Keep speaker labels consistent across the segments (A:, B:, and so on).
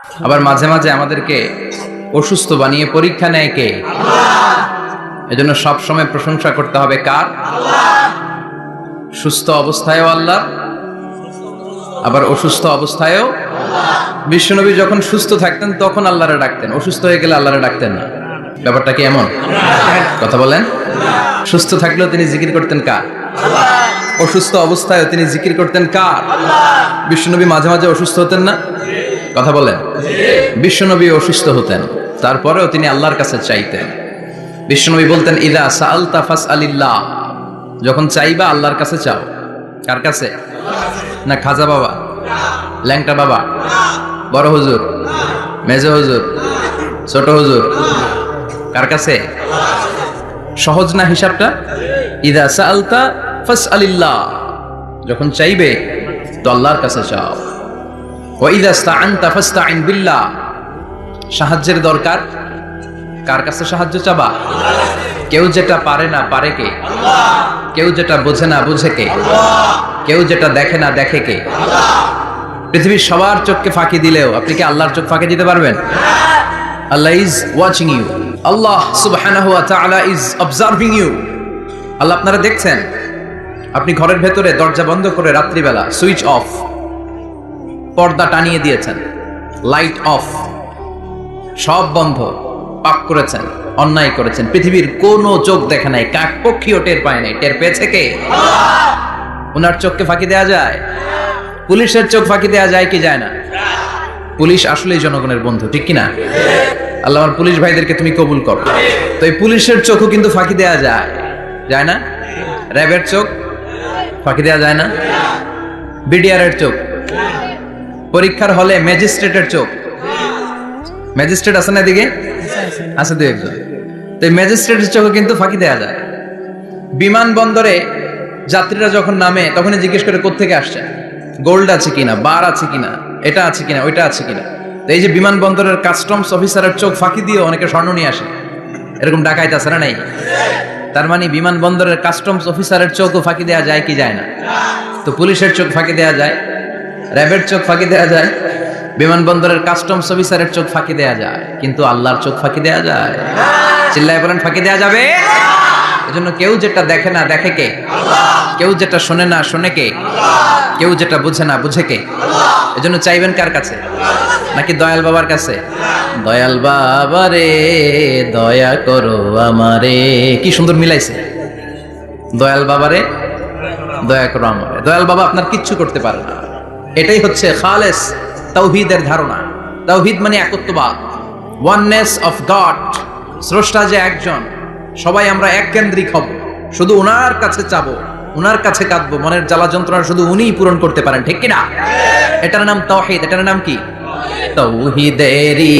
A: আবার মাঝে মাঝে আমাদেরকে অসুস্থ বানিয়ে পরীক্ষা নেয় কে? এজন্য সব সময় প্রশংসা করতে হবে কার? সুস্থ অবস্থায়ও আল্লাহ, আবার অসুস্থ অবস্থায়ও। বিশ্বনবী যখন সুস্থ থাকতেন তখন আল্লাহরে ডাকতেন, অসুস্থ হয়ে গেলে আল্লাহরে ডাকতেন না। ব্যাপারটা কি এমন? কথা বলেন। সুস্থ থাকলেও তিনি জিকির করতেন কার? অসুস্থ অবস্থায়ও তিনি জিকির করতেন কার? বিশ্বনবী মাঝে মাঝে অসুস্থ হতেন না? কথা বলেন। বিশ্বনবী অসুস্থ হতেন, তারপরেও তিনি আল্লাহর কাছে চাইতেন। বিশ্বনবী বলতেন, ইদা সাআলতা ফাসআলিল্লাহ, যখন চাইবা আল্লাহর কাছে চাও। কার কাছে? না খাজা বাবা, ল্যাংটা বাবা, বড় হুজুর, মেজো হুজুর, ছোট হুজুর? কার কাছে? সহজ না হিসাবটা? ইদা সাআলতা ফাসআলিল্লাহ, যখন চাইবে তো আল্লাহর কাছে চাও। ওয়া ইদা ইসতাআনতা ফাসতাইন বিল্লাহ, সাহায্যের দরকার কার কাছে সাহায্য চাবা? কেউ যেটা পারে না পারে কে? কেউ যেটা বোঝে না বুঝে কে? কেউ যেটা দেখে না দেখে কে? পৃথিবীর সবার চোখকে ফাঁকি দিলেও আপনি কি আল্লাহর চোখ ফাঁকি দিতে পারবেন? আল্লাহ ইজ ওয়াচিং ইউ, আল্লাহ সুবহানাহু ওয়া তাআলা ইজ অবজার্ভিং ইউ। আল্লাহ আপনারা দেখছেন। আপনি ঘরের ভেতরে দরজা বন্ধ করে রাত্রিবেলা সুইচ অফ, পর্দা টানিয়ে দিয়েছেন, লাইট অফ, সব বন্ধ, পাপ করেছেন, অন্যায় করেছেন, পৃথিবীর কোনো চোখ দেখে নাই, কাক পক্ষীও টের পায় নাই। টের পেয়েছে কে? ওনার চোখকে ফাঁকি দেয়া যায়? পুলিশের চোখ ফাঁকি দেয়া যায় কি যায় না? পুলিশ আসলেই জনগণের বন্ধু, ঠিক কিনা? আল্লাহ আমার পুলিশ ভাইদেরকে তুমি কবুল করো। তো এই পুলিশের চোখও কিন্তু ফাঁকি দেয়া যায়, যায় না? র্যাবের চোখ ফাঁকি দেয়া যায় না? বিডিআরের চোখ, পরীক্ষার হলে ম্যাজিস্ট্রেটের চোখ, ম্যাজিস্ট্রেট আছে না এদিকে? আছে দু একজন। তো এই ম্যাজিস্ট্রেটের চোখও কিন্তু ফাঁকি দেয়া যায়। বিমানবন্দরে যাত্রীরা যখন নামে তখনই জিজ্ঞেস করে কোত্থেকে আসছে, গোল্ড আছে কিনা, বার আছে কিনা, এটা আছে কিনা, ওইটা আছে কিনা। তো এই যে বিমানবন্দরের কাস্টমস অফিসারের চোখ ফাঁকি দিয়ে অনেকে স্বর্ণ নিয়ে আসে, এরকম ডাকাইত আছে না নাই? তার মানে বিমানবন্দরের কাস্টমস অফিসারের চোখও ফাঁকি দেয়া যায় কি যায় না? তো পুলিশের চোখ ফাঁকি দেয়া যায়, র্যাবের চোখ ফাঁকি দেয়া যায়, বিমানবন্দরের কাস্টমস অফিসারের চোখ ফাঁকি দেয়া যায়, কিন্তু আল্লাহর চোখ ফাঁকি দেয়া যায়? চিল্লায় বলেন ফাঁকি দেয়া যাবে? এজন্য কেউ যেটা দেখে না দেখে কে? কেউ যেটা শোনে না শোনে কে? কেউ যেটা বুঝে না বুঝে কে? এজন্য চাইবেন কার কাছে? নাকি দয়াল বাবার কাছে? দয়াল বাবা রে দয়া করো আমারে। কি সুন্দর মিলাইছে, দয়াল বাবারে দয়া করো আমারে। দয়াল বাবা আপনার কিচ্ছু করতে পারে না। এটাই হচ্ছে খালেস তাওহীদের ধারণা। তাওহীদ মানে একত্ববাদ, ওয়াননেস অফ গড। স্রষ্টা যে একজন, সবাই আমরা এক কেন্দ্রিক হব, শুধু ওনার কাছে চাবো, ওনার কাছে কাঁদবো, মনের জ্বালা যন্ত্রণা শুধু উনিই পূরণ করতে পারেন, ঠিক কিনা? এটার নাম তাওহীদ। এটার নাম কি? তাওহীদেরই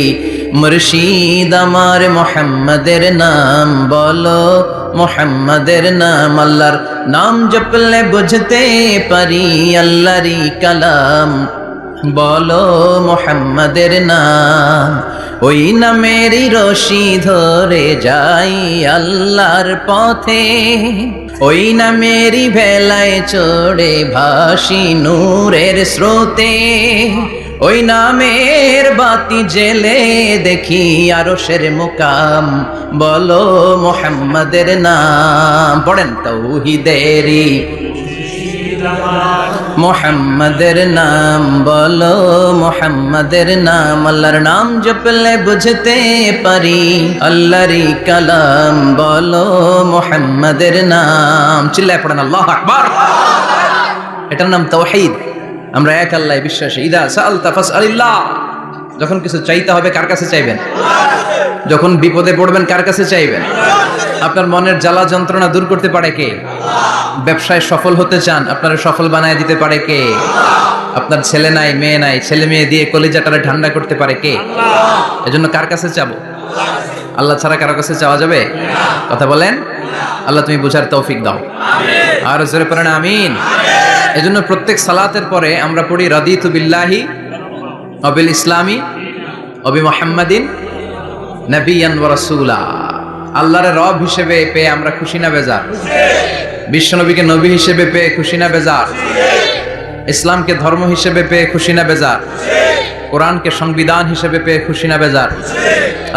A: মুর্শিদ আমার মুহাম্মাদের নাম বলো, মুহাম্মাদের নাম। আল্লাহর নাম জপলে বুঝতে পারি আল্লাহরই কালাম, বলো মুহাম্মাদের নাম। ওই নামেরই রশি ধরে যাই আল্লাহর পথে, ওই নামেরই ভেলায় চড়ে ভাসি নূরের স্রোতে, ওই নামের বাতি জেলে দেখি আরশের মুকাম, বলো মুহাম্মাদের নাম। পড়েন তাওহীদেরই মুহাম্মাদের নাম বলো, মুহাম্মাদের নাম। আল্লাহর নাম জপলে বুঝতে পারি আল্লাহরই কালাম, বলো মুহাম্মাদের নাম। চিল্লায় পড়েন আল্লাহু আকবার। এটার নাম তাওহীদ। আমরা এক আল্লাহ বিশ্বাসী। ইদা সাআলতা ফাসআলিল্লাহ, যখন কিছু চাইতে হবে কার কাছে চাইবেন? যখন বিপদে পড়বেন কার কাছে চাইবেন? আপনার মনের জ্বালা যন্ত্রণা দূর করতে পারে কে? ব্যবসায় সফল হতে চান, আপনারা সফল বানায় দিতে পারে কে? আপনার ছেলে নাই মেয়ে নাই, ছেলে মেয়ে দিয়ে কলিজাটারে ঠান্ডা করতে পারে কে? এজন্য কার কাছে চাবো? আল্লাহ ছাড়া কারো কাছে চাওয়া যাবে? কথা বলেন। আল্লাহ তুমি বুঝার তৌফিক দাও, আর জোরে পড়েন আমিন। এজন্য প্রত্যেক সালাতের পরে আমরা পড়ি রাদিতু বিল্লাহি ওয়া বিল ইসলামি ওয়া বি মুহাম্মাদিন নাবিয়ান ওয়া রাসূলা। আল্লাহর রব হিসেবে পেয়ে আমরা খুশি না বেজার? বিশ্বনবীকে নবী হিসেবে পেয়ে খুশি না বেজার? ইসলামকে ধর্ম হিসেবে পেয়ে খুশি না বেজার? কোরআনকে সংবিধান হিসেবে পেয়ে খুশি না বেজার?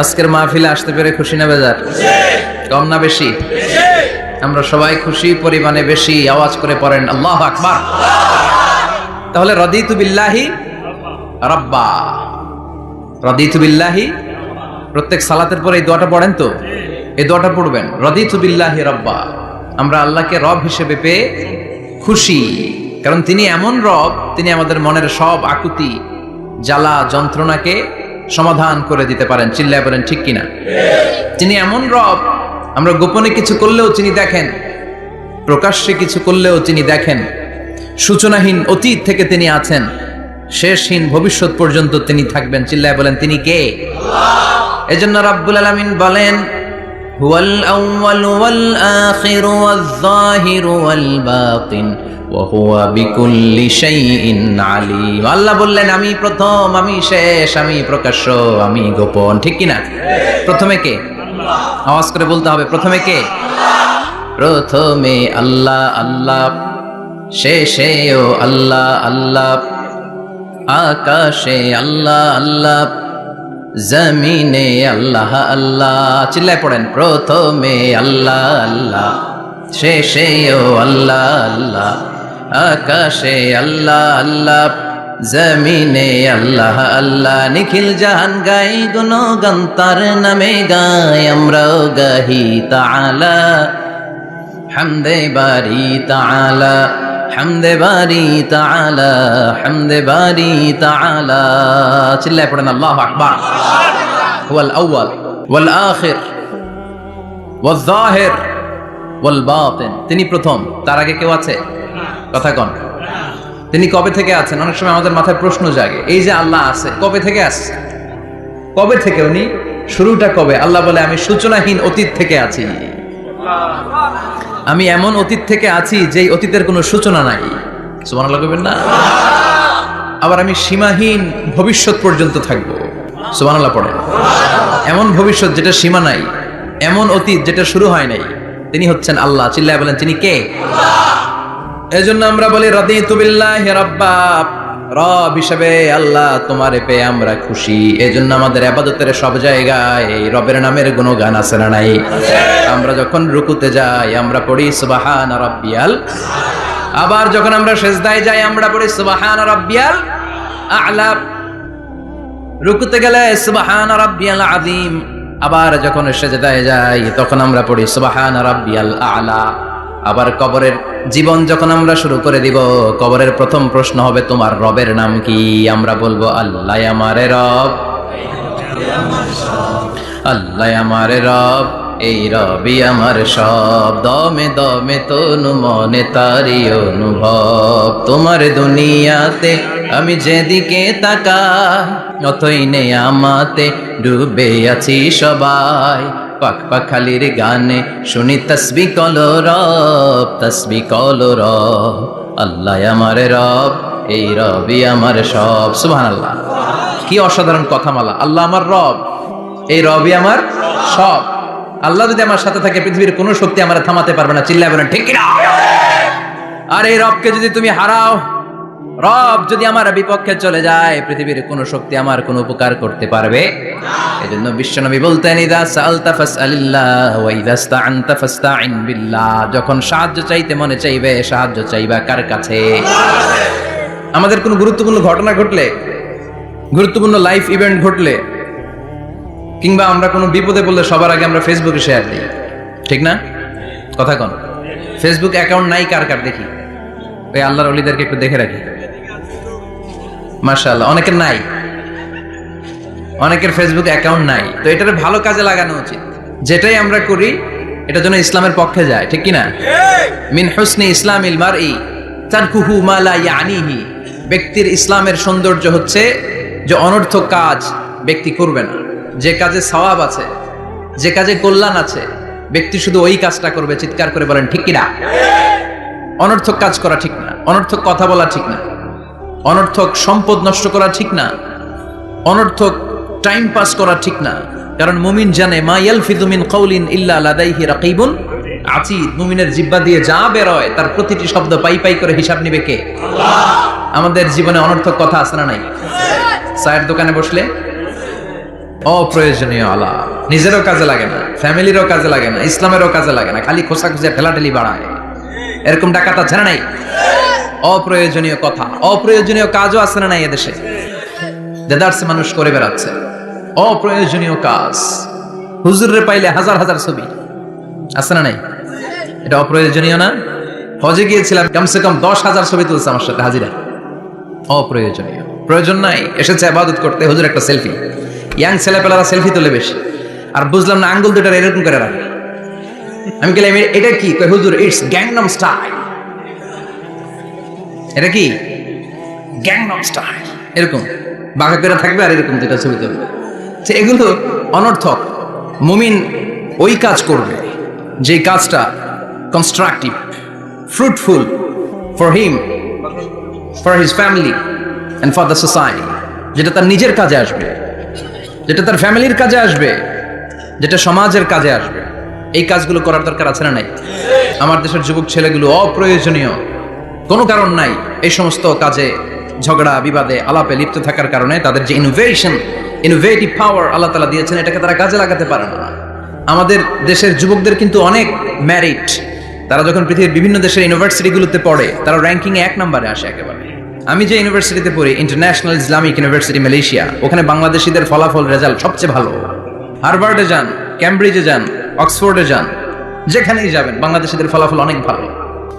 A: আজকের মাহফিলে আসতে পেরে খুশি না বেজার? কম না বেশি? আমরা সবাই খুশি, পরিমাণে বেশি। আওয়াজ করে পড়েন আল্লাহু আকবার। তাহলে রাদিতু বিল্লাহি রাব্বা, রাদিতু বিল্লাহি, প্রত্যেক সালাতের পরে এই দোয়াটা পড়েন তো, এই দোয়াটা পড়বেন, রাদিতু বিল্লাহি রাব্বা। আমরা আল্লাহকে রব হিসেবে পেয়ে খুশি, কারণ তিনি এমন রব, তিনি আমাদের মনের সব আকুতি, জ্বালা, যন্ত্রণাকে সমাধান করে দিতে পারেন। চিল্লায় বলেন ঠিক কিনা? তিনি এমন রব, আমরা গোপনে কিছু করলেও তিনি দেখেন, প্রকাশ্যে কিছু করলেও তিনি দেখেন। সূচনাহীন অতীত থেকে তিনি আছেন, শেষহীন ভবিষ্যৎ পর্যন্ত তিনি থাকবেন। চিল্লায় বলেন তিনি কে? এজন্য রাব্বুল আলামিন বলেন, হুয়াল আউয়ালু ওয়াল আখিরু ওয়াজ যাহিরু ওয়াল বাতিন ওয়া হুয়া বিকুল্লি শাইইন আলীম। আল্লাহ বললেন আমি প্রথম, আমি শেষ, আমি প্রকাশ্য, আমি গোপন। ঠিক কিনা? প্রথমে কে? আওয়াজ করে বলতে হবে, প্রথমে কে? প্রথমে আল্লাহ আল্লাহ, শেষেও আল্লাহ আল্লাহ, আকাশে আল্লাহ আল্লাহ, জমিনে আল্লাহ আল্লাহ। চিল্লায় পড়েন, প্রথমে আল্লাহ আল্লাহ, শেষেও আল্লাহ আল্লাহ, আকাশে আল্লাহ আল্লাহ, জমিনে আল্লাহ আল্লাহ। নিখিল জাহান গাই গুণগান তার নামে গাই, আমরাও গাহি তাআলা হামদে বারি তাআলা, হামদে বারি তাআলা, হামদে বারি তাআলা। চিল্লায় পড়েন আল্লাহু আকবার। হুয়াল আউয়াল ওয়াল আখির ওয়াজ যাহির ওয়াল বাতিন। তিনি প্রথম, তার আগে কেউ আছে? কথা কন। তিনি কবে থেকে আছেন? অনেক সময় আমাদের মাথায় প্রশ্ন জাগে, এই যে আল্লাহ আছে, কবে থেকে আসছে? কবে থেকে উনি? শুরুটা কবে? আল্লাহ বলে আমি সূচনাহীন অতীত থেকে আছি। আমি এমন অতীত থেকে আছি যেই অতীতের কোনো সূচনা নাই। সুবহানাল্লাহ কইবেন না? আবার আমি সীমাহীন ভবিষ্যৎ পর্যন্ত থাকবো। সুবহানাল্লাহ পড়েন। এমন ভবিষ্যৎ যেটা সীমা নাই, এমন অতীত যেটা শুরু হয় নাই, তিনি হচ্ছেন আল্লাহ। চিল্লায় বলেন তিনি কে? এজন্য আমরা বলি রাদিতু বিল্লাহি রাব্বা, রব হিসেবে আল্লাহ তোমারে পেয়ে আমরা খুশি। এজন্য আমাদের ইবাদতের সব জায়গায় এই রবের নামের গুণগান আছে না নাই? আমরা যখন রুকুতে যাই আমরা পড়ি সুবহান রাব্বিয়াল, আবার যখন আমরা সিজদায় যাই আমরা পড়ি সুবহান রাব্বিয়াল আ'লা, রুকুতে গেলে সুবহান রাব্বিয়াল আযীম, আবার যখন সিজদায় যাই তখন আমরা পড়ি সুবহান রাব্বিয়াল আ'লা। আবার কবরের জীবন যখন আমরা শুরু করে দিব, কবরের প্রথম প্রশ্ন হবে তোমার রবের নাম কি? আমরা বলবো আল্লাহ আমারে রব, আল্লাহ আমারে রব, এই রবি আমার সব। দমে দমে তনু মনে তারি অনুভব, তোমার দুনিয়াতে আমি যেদিকে তাকাই অতই নেয়ামাতে ডুবে আছি সবাই। পাক পাখালির গানে শুনি তসবিহ কলো রব, তসবিহ কলো রব, আল্লাহ আমার রব, এই রবি আমার সব। সুবহানাল্লাহ, কি অসাধারণ কথামালা। আল্লাহ আমার রব, এই রবি আমার সব। আল্লাহ যদি আমার সাথে থাকে পৃথিবীর কোনো শক্তি আমার থামাতে পারবে না। চিল্লায় বলেন ঠিক কিনা? আর এই রবকে যদি তুমি হারাও, রব যদি আমার বিপক্ষে চলে যায়, পৃথিবীর কোনো শক্তি আমার কোনো উপকার করতে পারবে না। এজন্য বিশ্বনবী বলতেন ইযা সাআলতা ফাসআলিল্লাহ ওয়া ইযা ইসতাআনতা ফাসতাইন বিল্লাহ। যখন সাহায্য চাইতে মনে চাইবে, সাহায্য চাইবা কার কাছে? আমাদের কোনো গুরুত্বপূর্ণ ঘটনা ঘটলে, গুরুত্বপূর্ণ লাইফ ইভেন্ট ঘটলে, কিংবা আমরা কোনো বিপদে পড়লে সবার আগে আমরা ফেসবুকে শেয়ার দিই, ঠিক না? কথা কন। ফেসবুক অ্যাকাউন্ট নাই কার কার দেখি? ওই আল্লাহর ওলিদেরকে একটু দেখে রাখি। মাশাআল্লাহ, অনেকের নাই, অনেকের ফেসবুক অ্যাকাউন্ট নাই। তো এটারে ভালো কাজে লাগানো উচিত। যেটাই আমরা করি এটা যেন ইসলামের পক্ষে যায়, ঠিক কি না? মিন হুসনি ইসলামিল মারই তারকুহু মা লা ইয়ানিহি। ব্যক্তির ইসলামের সৌন্দর্য হচ্ছে যে অনর্থক কাজ ব্যক্তি করবে না। যে কাজে সওয়াব আছে, যে কাজে কল্যাণ আছে, ব্যক্তি শুধু ওই কাজটা করবে। চিৎকার করে বলেন ঠিক কি না? অনর্থক কাজ করা ঠিক না, অনর্থক কথা বলা ঠিক না, অনর্থক সম্পদ নষ্ট করা ঠিক না, অনর্থক টাইম পাস করা ঠিক না। কারণ মুমিন জানে মা ইয়ালফিযু মিন কাউলিন ইল্লা লাদাইহি রাকিবুন আতীদ। মুমিনের জিহ্বা দিয়ে যা বের হয় তার প্রতিটি শব্দ পাই পাই করে হিসাব নেবে কে? আল্লাহ। আমাদের জীবনে অনর্থক কথা আছে না নাই? চায়ের দোকানে বসলে অপ্রয়োজনীয় আলাপ, নিজেরও কাজে লাগে না, ফ্যামিলিরও কাজে লাগে না, ইসলামেরও কাজে লাগে না, খালি খোসা খুঁজে ঠেলাঠেলি বাড়ায়। এরকম ডাকাত আছে না নাই? অপ্রয়োজনীয় কথা, অপ্রয়োজনীয় কাজও আছে না নাই এদেশে? দেদারসে মানুষ করে বেড়াচ্ছে অপ্রয়োজনীয় কাজ। হুজুরে পাইলে হাজার হাজার ছবি আছে না নাই? এটা অপ্রয়োজনীয় না? হজে গিয়েছিলাম, কমসে কম 10,000 ছবি তুলছে আমার সাথে হাজিরা। অপ্রয়োজনীয়, প্রয়োজন নাই, এসেছে ইবাদত করতে, হুজুর একটা সেলফি। ইয়াং ছেলেপেলারা সেলফি তোলে বেশি, আর বুঝলাম না আঙ্গুল দুটো এরকম করে রাখে। আমি গেলাম এটা কি? কই হুজুর ইটস গ্যাংনাম স্টাইল। এটা কি? Gangnam style. এরকম বাঁকা করে থাকবে আর এরকম দুটা ছবি তুলবে। এগুলো অনর্থক। মুমিন ওই কাজ করবে যে কাজটা constructive, fruitful for him, for his family and for the society, যেটা তার নিজের কাজে আসবে, যেটা তার ফ্যামিলির কাজে আসবে, যেটা সমাজের কাজে আসবে। এই কাজগুলো করার দরকার আছে না নাই? আমার দেশের যুবক ছেলেগুলো অপ্রয়োজনীয় কোনো কারণ নাই এই সমস্ত কাজে ঝগড়া বিবাদে আলাপে লিপ্ত থাকার কারণে তাদের যে ইনোভেটিভ পাওয়ার আল্লাহ তাআলা দিয়েছেন, এটাকে তারা কাজে লাগাতে পারে না। আমাদের দেশের যুবকদের কিন্তু অনেক ম্যারিট। তারা যখন পৃথিবীর বিভিন্ন দেশের ইউনিভার্সিটিগুলোতে পড়ে, তারা র্যাঙ্কিংয়ে 1 নম্বরে আসে একেবারে। আমি যে ইউনিভার্সিটিতে পড়ি, ইন্টারন্যাশনাল ইসলামিক ইউনিভার্সিটি মালয়েশিয়া, ওখানে বাংলাদেশিদের ফলাফল রেজাল্ট সবচেয়ে ভালো। হার্ভার্ডে যান, ক্যামব্রিজে যান, অক্সফোর্ডে যান, যেখানেই যাবেন বাংলাদেশিদের ফলাফল অনেক ভালো।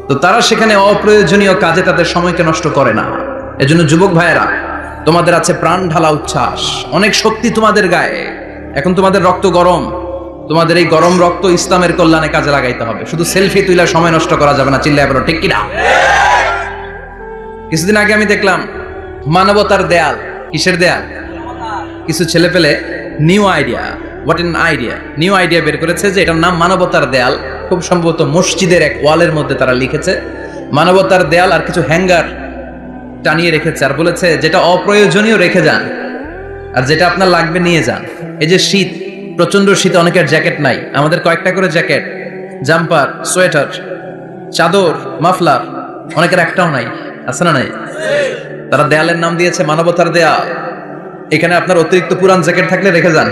A: তো তারা সেখানে অপ্রয়োজনীয় কাজে তাদের সময়কে নষ্ট করে না। এজন্য যুবক ভাইয়েরা, তোমাদের আছে প্রাণ ঢালা উচ্ছ্বাস, অনেক শক্তি তোমাদের গায়ে। এখন তোমাদের রক্ত গরম, তোমাদের এই গরম রক্ত ইসলামের কল্যাণে কাজে লাগাইতে হবে। শুধু সেলফি তুইলা সময় নষ্ট করা যাবে না। চিল্লায় বলো ঠিক কিনা? কিছুদিন আগে আমি দেখলাম মানবতার দেয়াল। কিসের দেয়াল? কিছু ছেলে পেলে নিউ আইডিয়া বের করেছে যে এটার নাম মানবতার দেয়াল। খুব সম্ভবত মসজিদের এক ওয়ালের মধ্যে তারা লিখেছে মানবতার দেয়াল, আর কিছু হ্যাঙ্গার টানিয়ে রেখেছে, আর বলেছে যেটা অপ্রয়োজনীয় রেখে যান, আর যেটা আপনার লাগবে নিয়ে যান। এই যে শীত, প্রচন্ড শীতে অনেকের জ্যাকেট নাই, আমাদের কয়েকটা করে জ্যাকেট, জাম্পার, সোয়েটার, চাদর, মাফলার, অনেকের একটাও নাই। আছে না নাই? তারা দেয়ালের নাম দিয়েছে মানবতার দেয়াল। এখানে আপনার অতিরিক্ত পুরান জ্যাকেট থাকলে রেখে যান।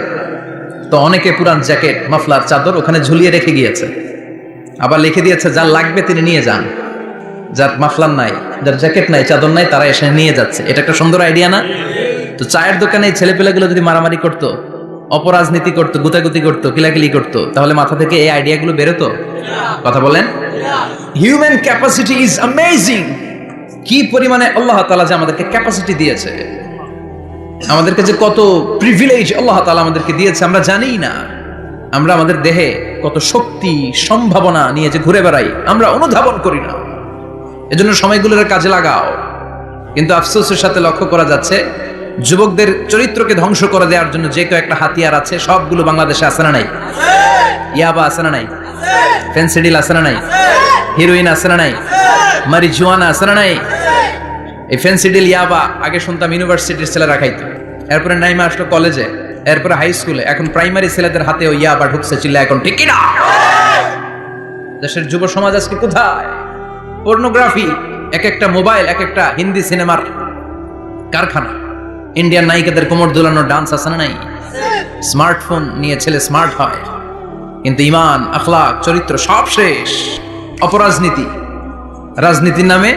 A: তো অনেকে পুরান জ্যাকেট, মাফলার, চাদর ওখানে ঝুলিয়ে রেখে গিয়েছে। আবার লিখে দিয়েছে যার লাগবে তিনি নিয়ে যান। যার মাফলার নাই, যার জ্যাকেট নাই, চাদর নাই, তারা এসে নিয়ে যাচ্ছে। এটা একটা সুন্দর আইডিয়া না? তো চায়ের দোকানে এই ছেলেপেলেগুলো যদি মারামারি করতো, অপরাজনীতি করতো, গুতাগুতি করতো, কিলাকিলি করতো, তাহলে মাথা থেকে এই আইডিয়াগুলো বেরোতো? কথা বলেন। Human capacity is amazing. কি পরিমাণে আল্লাহ তাআলা যে আমাদেরকে ক্যাপাসিটি দিয়েছে, আমাদেরকে যে কত প্রিভিলেজ আল্লাহ তাআলা আমাদেরকে দিয়েছে আমরা জানি না। আমরা আমাদের দেহে কত শক্তি, সম্ভাবনা নিয়ে যে ঘুরে বেড়াই, আমরা অনুধাবন করি না। এজন্য সময়গুলোর কাজে লাগাও। কিন্তু আফসোসের সাথে লক্ষ্য করা যাচ্ছে যুবকদের চরিত্রকে ধ্বংস করে দেওয়ার জন্য যে কয়েকটা হাতিয়ার আছে, সবগুলো বাংলাদেশে আছে না নাই? ইয়াবা আছে না নাই? ফেন্সিডিল আছে না নাই? হিরোইন আছে না নাই? মারিজুয়ানা আছে না নাই? এই ফেন্সিডিল, ইয়াবা আগে শুনতাম ইউনিভার্সিটির ছেলেরা খাইতো, এরপরে নাইমা আসলো কলেজে, এরপরে হাই স্কুলে, এখন প্রাইমারি ছেলেদের হাতেও ইয়াবা ঢুকছে। চিল্লা এখন ঠিক কিনা? দেশের যুব সমাজ আজকে কোথায়? পর্নোগ্রাফি, এক একটা মোবাইল এক একটা হিন্দি সিনেমার কারখানা। ইন্ডিয়ান নায়িকাদের কোমর দোলানো ডান্স আছে না নাই? স্মার্টফোন নিয়ে ছেলে স্মার্ট হয়, কিন্তু ইমান, আখলাক, চরিত্র সব শেষ। অপরাজনীতি, রাজনীতির নামে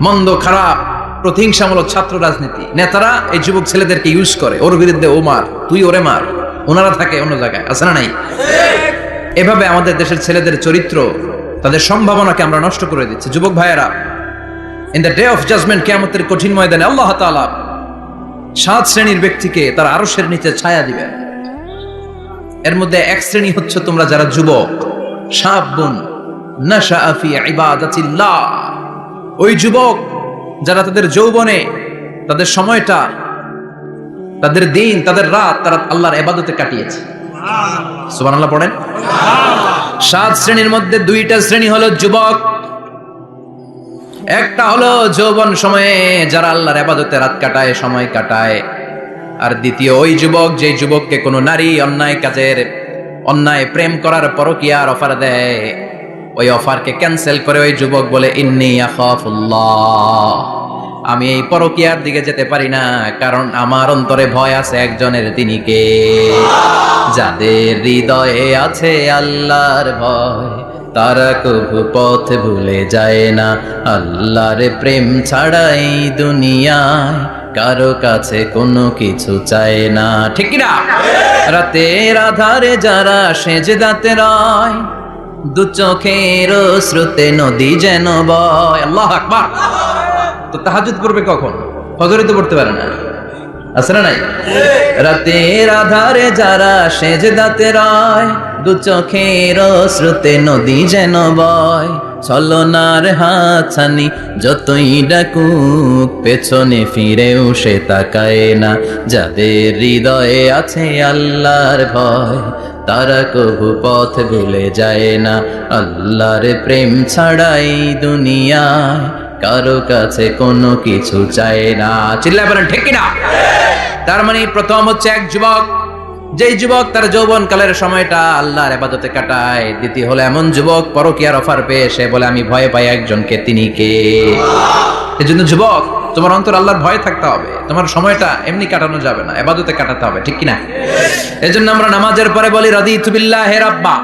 A: মন্দ, খারাপ, প্রতিহিংসামূলক ছাত্র রাজনীতি। নেতারা এই যুবক ছেলেদেরকে ইউজ করে, ওর বিরুদ্ধে ও মার, তুই ওরে মার, ওনারা থাকে অন্য জায়গায়। আছে না নাই? এভাবে আমাদের দেশের ছেলেদের চরিত্র, তাদের সম্ভাবনাকে আমরা নষ্ট করে দিচ্ছি। যুবক ভাইয়েরা, in the day of judgement, কিয়ামতের কঠিন ময়দানে আল্লাহ তাআলা 7 শ্রেণীর ব্যক্তিকে তার আরশের নিচে ছায়া দিবেন। এর মধ্যে এক শ্রেণী হচ্ছে তোমরা যারা যুবক, শাবুন নাশাআ ফি ইবাদাতিল্লাহ। ওই যুবক যারা তাদের যৌবনে, তাদের সময়টা, তাদের দিন, তাদের রাত তারা আল্লাহর ইবাদতে কাটিয়েছে। সুবহানাল্লাহ পড়েন। 7 শ্রেণীর মধ্যে 2টা শ্রেণী হলো যুবক। একটা হলো যৌবন সময়ে যারা আল্লাহর ইবাদতে রাত কাটায়, সময় কাটায়। আর দ্বিতীয় ওই যুবক, যে যুবককে কোনো নারী অন্যায় প্রেম করার পরকীয়ার অফার দেয়, ওই অফারকে ক্যান্সেল করে ওই যুবক বলে ইন্নী আখাফুল্লাহ, আমি এই পরকীয়ার দিকে যেতে পারি না, কারণ আমার অন্তরে ভয় আছে একজনের, তিনি কে? যাদের হৃদয়ে আছে আল্লাহর ভয়, তারা কবু পথ ভুলে যায় না। আল্লাহর প্রেম ছাড়া এই দুনিয়ায় কারো কাছে কোনো কিছু চায় না, ঠিক কি না? রাতের আধারে যারা সেজদাতে রয়, দু চোখের স্রোতে নদী যেন বয়। আল্লাহু আকবার। তো তাহাজ্জুদ পড়বে কখন? ফজরে তো পড়তে পারে না, আছে না নাই? রাতের আধারে যারা সেজদাতে রয়, দু চোখের স্রোতে নদী যেন বয়। ছলনার হাতছানি যতই ডাকুক, পেছনে ফিরেও সে তাকায় না। যাদের হৃদয়ে আছে আল্লাহর ভয়, তারা কবু পথ ভুলে যায় না। আল্লাহর প্রেম ছাড়াই দুনিয়ায় কারো কাছে কোনো কিছু চায় না। চিল্লায় বলেন ঠিক কিনা? তার মানে প্রথম হচ্ছে এক যুবক, যেই যুবক তার যৌবন কালের সময়টা আল্লাহর ইবাদতে কাটায়। দ্বিতীয় হলো এমন যুবক পরকীয়ার অফার পেয়ে সে বলে আমি ভয় পাই একজনকে, তিনি কে? এজন্য যুবক, তোমার অন্তর আল্লাহর ভয় থাকতে হবে। তোমার সময়টা এমনি কাটানো যাবে না, ইবাদতে কাটাতে হবে, ঠিক কিনা? এজন্য আমরা নামাজের পরে বলি রাদিতু বিল্লাহি রাব্বা,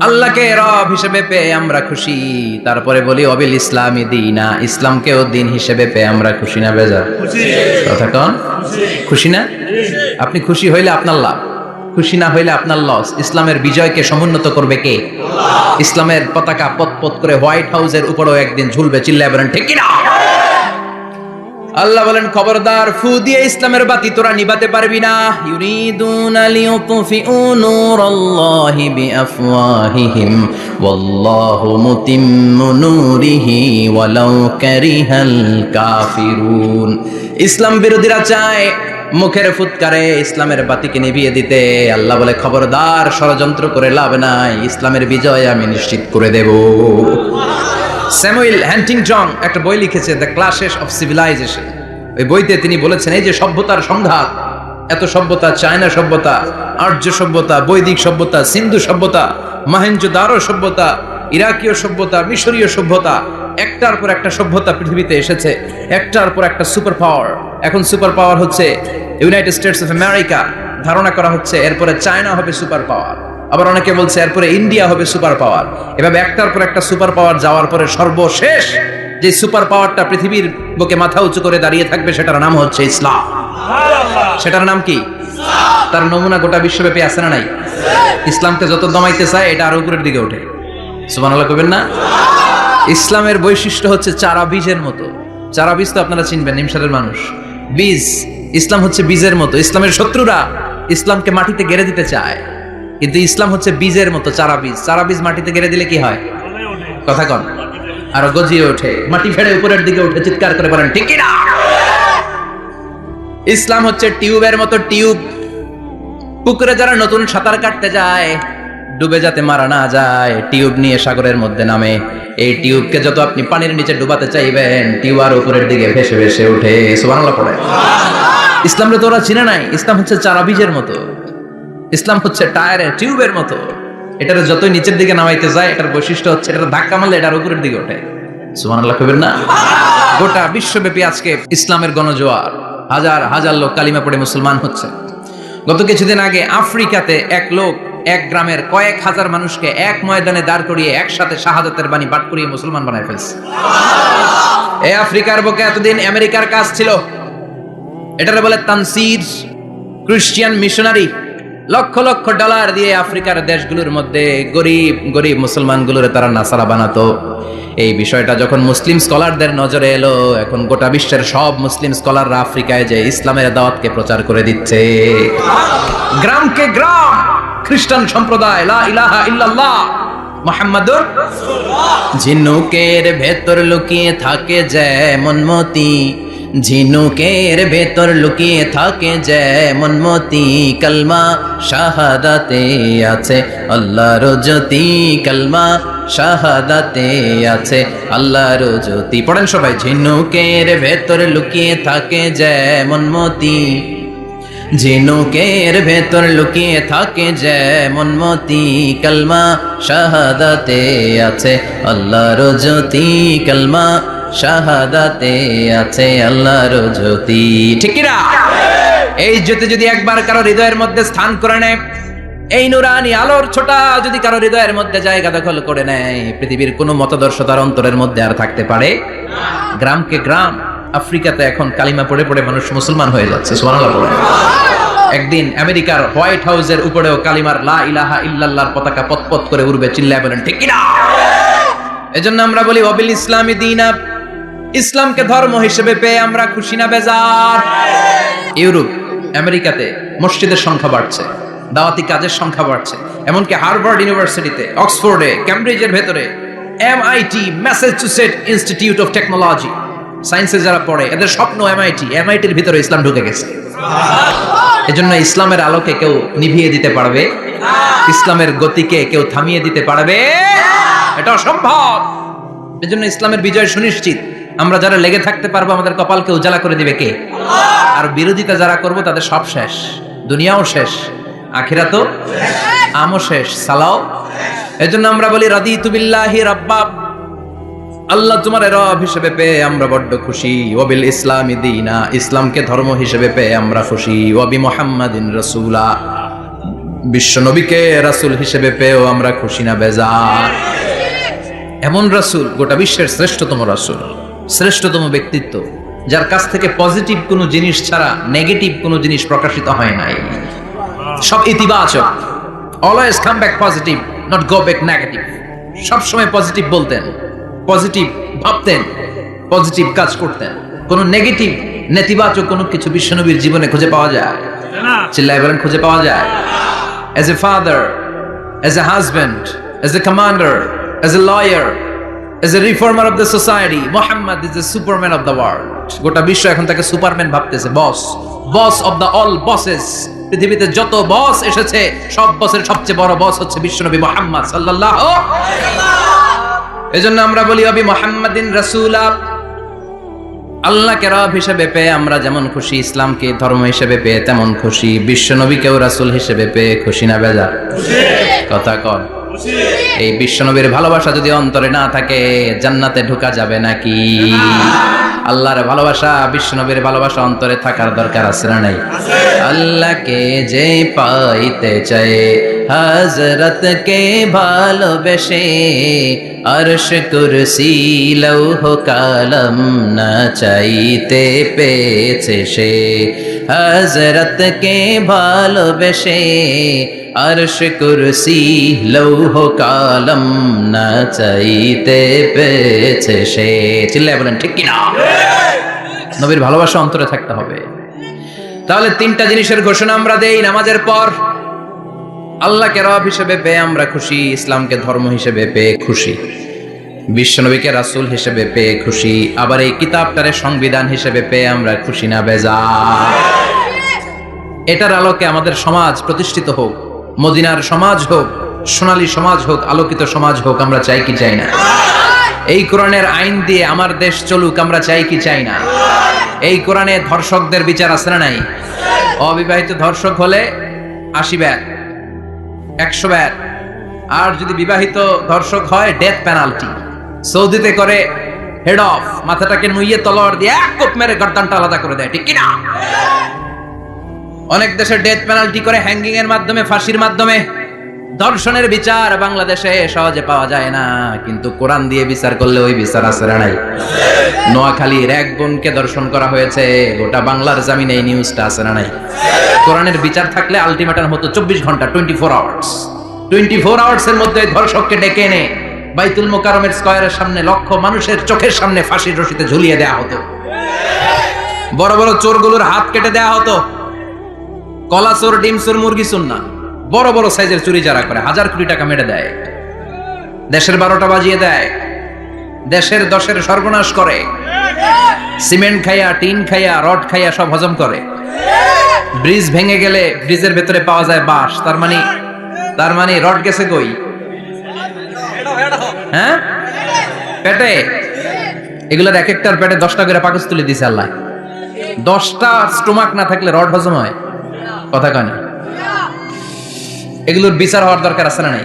A: আল্লাহকে রব হিসেবে পেয়ে আমরা খুশি। তারপরে বলি অবিল ইসলামি দীনা, ইসলামকেও দিন হিসেবে পেয়ে আমরা খুশি না বেজার? কথা কন, খুশি না? আপনি খুশি হইলে আপনার লাভ, খুশি না হইলে আপনার লস। ইসলামের বিজয়কে সমুন্নত করবে কে? ইসলামের পতাকা পতপত করে হোয়াইট হাউসের উপরেও একদিন ঝুলবে। চিল্লায় বলেন ঠিক কিনা? আল্লাহ বলেন খবরদার, ফু দিয়ে ইসলামের বাতি তোরা নিভাতে পারবি না। ইউরিদুনা লিউতফিউ নূরাল্লাহি বিআফওয়াহিহিম ওয়াল্লাহু মুতিম্মু নূরিহি ওয়ালাউ কারিহাল কাফিরুন। ইসলাম বিরোধীরা চায় মুখের ফুৎকারে ইসলামের বাতিকে নিভিয়ে দিতে। আল্লাহ বলে খবরদার, ষড়যন্ত্র করে লাভ নাই, ইসলামের বিজয় আমি নিশ্চিত করে দেব। স্যামুয়েল হ্যান্টিংটন একটা বই লিখেছে, দ্য ক্লাশেস অফ সিভিলাইজেশন। ওই বইতে তিনি বলেছেন এই যে সভ্যতার সংঘাত, এত সভ্যতা, চায়না সভ্যতা, আর্য সভ্যতা, বৈদিক সভ্যতা, সিন্ধু সভ্যতা, মহেঞ্জোদারো সভ্যতা, ইরাকীয় সভ্যতা, মিশরীয় সভ্যতা, একটার পর একটা সভ্যতা পৃথিবীতে এসেছে, একটার পর একটা সুপার পাওয়ার। এখন সুপার পাওয়ার হচ্ছে ইউনাইটেড স্টেটস অফ আমেরিকা, ধারণা করা হচ্ছে এরপরে চায়না হবে সুপার পাওয়ার, আবার অনেকে বলছে এরপরে ইন্ডিয়া হবে সুপার পাওয়ার। এভাবে একটার পর একটা সুপার পাওয়ার যাওয়ার পরে সর্বশেষ যে সুপার পাওয়ারটা পৃথিবীর বুকে মাথা উঁচু করে দাঁড়িয়ে থাকবে সেটার নাম হচ্ছে ইসলাম। সেটার নাম কি? তার নমুনা গোটা বিশ্বব্যাপী আছে না নাই? ইসলামকে যত দমাইতে চায় এটা আরো উপরের দিকে ওঠে। সুবহানাল্লাহ কইবেন না? ইসলামের বৈশিষ্ট্য হচ্ছে চারা বীজের মতো। চারা বীজ তো আপনারা চিনবেন, নিমসারের মানুষ। বীজ, ইসলাম হচ্ছে বীজের মতো। ইসলামের শত্রুরা ইসলামকে মাটিতে গেড়ে দিতে চায়, কিন্তু ইসলাম হচ্ছে বীজের মতো, চারা বীজ। চারা বীজ মাটিতে গেড়ে দিলে কি হয়? কথা কন, আরো গজিয়ে ওঠে, মাটি ফেড়ে উপরের দিকে উঠে, চিৎকার করে বলেন ঠিক কি না? ইসলাম হচ্ছে টিউবের মতো। টিউব, পুকুরে যারা নতুন সাঁতার কাটতে যায় ডুবে যাতে মারা না যায়, টিউব নিয়ে সাগরের মধ্যে নামে। এই টিউবকে যত আপনি পানির নিচে ডুবাতে চাইবেন, টিউব আর উপরের দিকে ভেসে ভেসে উঠে। সুবহানাল্লাহ পড়ে। ইসলামকে তো ওরা চিনে নাই। ইসলাম হচ্ছে চারা বীজের মতো। ইসলাম হচ্ছে টায়ারের টিউবের মতো। এটার যতই নিচের দিকে নামাইতে যায়, এটার বৈশিষ্ট্য হচ্ছে এটা ধাক্কা মারলে এটার উপরের দিকে ওঠে। সুবহানাল্লাহ কইবেন না? গোটা বিশ্বব্যাপী আজকে ইসলামের গণজোয়ার, হাজার হাজার লোক কালিমা পড়ে মুসলমান হচ্ছে। গত কিছুদিন আগে আফ্রিকাতে এক লোক এক গ্রামের কয়েক হাজার মানুষকে এক ময়দানে দাঁড় করিয়ে একসাথে শাহাদাতের বাণী পাঠ করিয়ে মুসলমান বানায় ফেলছে। এই আফ্রিকার বুকে এতদিন আমেরিকার কাজ ছিল, এটারে বলে Tansir, Christian missionary. Lakh lakh dollar দিয়ে আফ্রিকার দেশগুলোর মধ্যে গরিব গরিব মুসলমানগুলোরে তারা নাসারা বানাতো। এই বিষয়টা যখন মুসলিম স্কলারদের নজরে এলো, এখন গোটা বিশ্বের সব মুসলিম স্কলাররা আফ্রিকায় যে ইসলামের দাওয়াতকে প্রচার করে দিচ্ছে। গ্রামকে গ্রাম খ্রিস্টান সম্প্রদায় লা ইলাহা ইল্লাল্লাহ মুহাম্মাদুর রাসূলুল্লাহ। ঝিনুকের ভেতর লুকিয়ে থাকে যেমন মতি, ঝিনুকের ভেতর লুকিয়ে থাকে যেমন মতি, কালমা শাহাদাতে আছে আল্লাহর জ্যোতি, কালমা শাহাদাতে আছে আল্লাহর জ্যোতি। পড়েন সবাই। ঝিনুকের ভেতর লুকিয়ে থাকে যেমন মতি, ঝিনুকের ভেতর লুকিয়ে থাকে যেমন মতি, কালমা শাহাদাতে আছে আল্লাহর জ্যোতি, কালমা শাহাদাতে আছে আল্লাহর জ্যোতি। ঠিক কি না? এই জ্যোতি যদি একবার কারো হৃদয়ের মধ্যে স্থান করে নেয়, এই নুরানি আলোর ছোটা যদি কারো হৃদয়ের মধ্যে জায়গা দখল করে নেয়, পৃথিবীর কোনো মতাদর্শ তার অন্তরের মধ্যে আর থাকতে পারে না। গ্রামকে গ্রাম, আফ্রিকাতে এখন কালিমা পড়ে পড়ে মানুষ মুসলমান হয়ে যাচ্ছে। সুবহানাল্লাহ বলে। একদিন আমেরিকার হোয়াইট হাউসের উপরেও কালিমার লা ইলাহা ইল্লাল্লাহর পতাকা পতপত করে উড়বে। চিল্লায় বলেন ঠিক কি না? এজন্য আমরা বলি ওয়াবিল ইসলামি দীনা, ইসলামকে ধর্ম হিসেবে পেয়ে আমরা খুশি না বেজার? ইউরোপ, আমেরিকাতে মসজিদের সংখ্যা বাড়ছে, দাওয়াতি কাজের সংখ্যা বাড়ছে, এমনকি হার্ভার্ড ইউনিভার্সিটিতে, অক্সফোর্ডে, ক্যামব্রিজের ভেতরে, MIT Massachusetts institute of technology, সায়েন্সে যারা পড়ে এদের স্বপ্ন MITর ভিতরে ইসলাম ঢুকে গেছে। এজন্য ইসলামের আলোকে কেউ নিভিয়ে দিতে পারবে? ইসলামের গতিকে কেউ থামিয়ে দিতে পারবে? এটা অসম্ভব। এজন্য ইসলামের বিজয় সুনিশ্চিত। আমরা যারা লেগে থাকতে পারবো, আমাদের কপালকে উজালা করে দিবে কে? আর বিরোধিতা যারা করবো তাদের সব শেষ, দুনিয়াও শেষ, আখিরাতও আমও শেষ, সালাও। এজন্য আমরা বলি রাদিতু বিল্লাহি রাব্বা, আল্লাহ তোমার রব হিসেবে পেয়ে আমরা বড্ড খুশি। ওয়াবিল ইসলামি দীনা, ইসলামকে ধর্ম হিসেবে পেয়ে আমরা খুশি। ওয়াবি মুহাম্মাদিন রাসূলা, বিশ্ব নবীকে রাসূল হিসেবে পেয়েও আমরা খুশি না বেজার? এমন রাসূল, গোটা বিশ্বের শ্রেষ্ঠতম রাসূল, শ্রেষ্ঠতম ব্যক্তিত্ব, যার কাছ থেকে পজিটিভ কোনো জিনিস ছাড়া নেগেটিভ কোনো জিনিস প্রকাশিত হয় নাই। সব ইতিবাচক, always come back positive, not go back negative. সব সময় পজিটিভ বলতেন, পজিটিভ ভাবতেন, পজিটিভ কাজ করতেন। কোন নেগেটিভ, নেতিবাচক কোনো কিছু বিশ্বনবীর জীবনে খুঁজে পাওয়া যায় না। চিল্লায় বলেন খুঁজে পাওয়া যায়? As a father, as a husband, as a commander, as a lawyer, as a reformer of the society, Muhammad is the superman of the world. গোটা বিশ্ব এখন তাকে সুপারম্যান ভাবতেছে, বস অফ দ্য অল বসেস। পৃথিবীতে যত বস এসেছে, সব বসের সবচেয়ে বড় বস হচ্ছে বিশ্বনবী মুহাম্মদ সাল্লাল্লাহু আলাইহি ওয়াসাল্লাম। এজন্য আমরা বলি ওয়াবি মুহাম্মাদিন রাসূলা, আল্লাহকে রব হিসেবে পেয়ে আমরা যেমন খুশি, ইসলামকে ধর্ম হিসেবে পেয়ে তেমন খুশি। বিশ্বনবীকেও রাসূল হিসেবে পেয়ে খুশি না বেজার? কথা কর। এই বিশ্বনবীর ভালোবাসা যদি অন্তরে না থাকে, জান্নাতে ঢোকা যাবে নাকি? আল্লাহর ভালোবাসা, বিশ্বনবীর ভালোবাসা অন্তরে থাকার দরকার আছে না নাই? আল্লাহকে যে পাইতে চায়, হযরতকে ভালোবেসে, আরশ কুরসি লৌহ কালাম না চাইতে পেয়েছে সে। হযরতকে ভালোবেসে, আরশ কুরসি লৌহ কালাম না চাইতে পেয়েছে সে। চিল্লায় বলেন ঠিক কিনা? নবীর ভালোবাসা অন্তরে থাকতে হবে। তাহলে তিনটা জিনিসের ঘোষণা আমরা দেই নামাজের পর। আল্লাহকে রব হিসেবে পেয়ে আমরা খুশি, ইসলামকে ধর্ম হিসেবে পেয়ে খুশি, বিশ্বনবীকে রাসূল হিসেবে পেয়ে খুশি, আবার এই কিতাবটারে সংবিধান হিসেবে পেয়ে আমরা খুশি না বেজার? এটার আলোকে আমাদের সমাজ প্রতিষ্ঠিত হোক, মদিনার সমাজ হোক, সোনালী সমাজ হোক, আলোকিত সমাজ হোক, আমরা চাই কি চাই না? এই কোরআনের আইন দিয়ে আমার দেশ চলুক, আমরা চাই কি চাই না? এই কোরআনে ধর্ষকদের বিচার আছে না নাই? অবিবাহিত ধর্ষক হলে 80 ব্যাট, 100 ব্যাট, আর যদি বিবাহিত ধর্ষক হয় ডেথ পেনাল্টি। সৌদিতে করে হেড অফ, মাথাটাকে নুইয়ে তলোয়ার দিয়ে এক কোপ মেরে গর্দানটা আলাদা করে দেয়, ঠিক কি না? অনেক দেশে ডেথ পেনাল্টি করে হ্যাঙ্গিং এর মাধ্যমে, ফাঁসির মাধ্যমে। ধর্ষণের বিচার বাংলাদেশে সহজে পাওয়া যায় না, কিন্তু কোরআন দিয়ে বিচার করলে ওই বিচার আছে না নাই? নোয়াখালীর এক বোনকে ধর্ষণ করা হয়েছে, গোটা বাংলার জামিনে এই নিউজটা আছে না নাই? কোরআনের বিচার থাকলে আলটিমেটাম হতো 24 ঘন্টা, 24 আওয়ার্স। 24 আওয়ার্স এর মধ্যে ধর্ষককে ডেকে এনে বাইতুল মোকাররমের স্কয়ারের সামনে লক্ষ মানুষের চোখের সামনে ফাঁসির রশিতে ঝুলিয়ে দেওয়া হতো। বড় বড় চোরগুলোর হাত কেটে দেওয়া হতো। কলা চোর, ডিম চোর, মুরগি চোর না, বড় বড় সাইজের চুরি যারা করে 1000 কোটি টাকা মেরে দেয়, দেশের 12টা বাজিয়ে দেয়, দেশের 10-এর সর্বনাশ করে, সিমেন্ট খাইয়া, টিন খাইয়া, রড খাইয়া সব হজম করে। ব্রিজ ভেঙে গেলে ব্রিজের ভেতরে পাওয়া যায় বাঁশ, তার মানে রড গেছে কই? হ্যাঁ, পেটে। এগুলোর এক একটার পেটে 10টা করে পাকস তুলে দিছে আল্লাহ। 10টা স্টোমাক না থাকলে রড হজম হয়? কথা কয় না? এগুলোর বিচার হওয়ার দরকার আছে না নাই?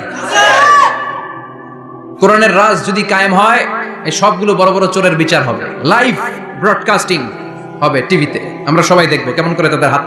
A: কোরআনের রাজ যদি কায়েম হয়, এই সবগুলো বড় বড় চোরের বিচার হবে, লাইভ ব্রডকাস্টিং হবে টিভিতে, আমরা সবাই দেখবো কেমন করে তাদের হাত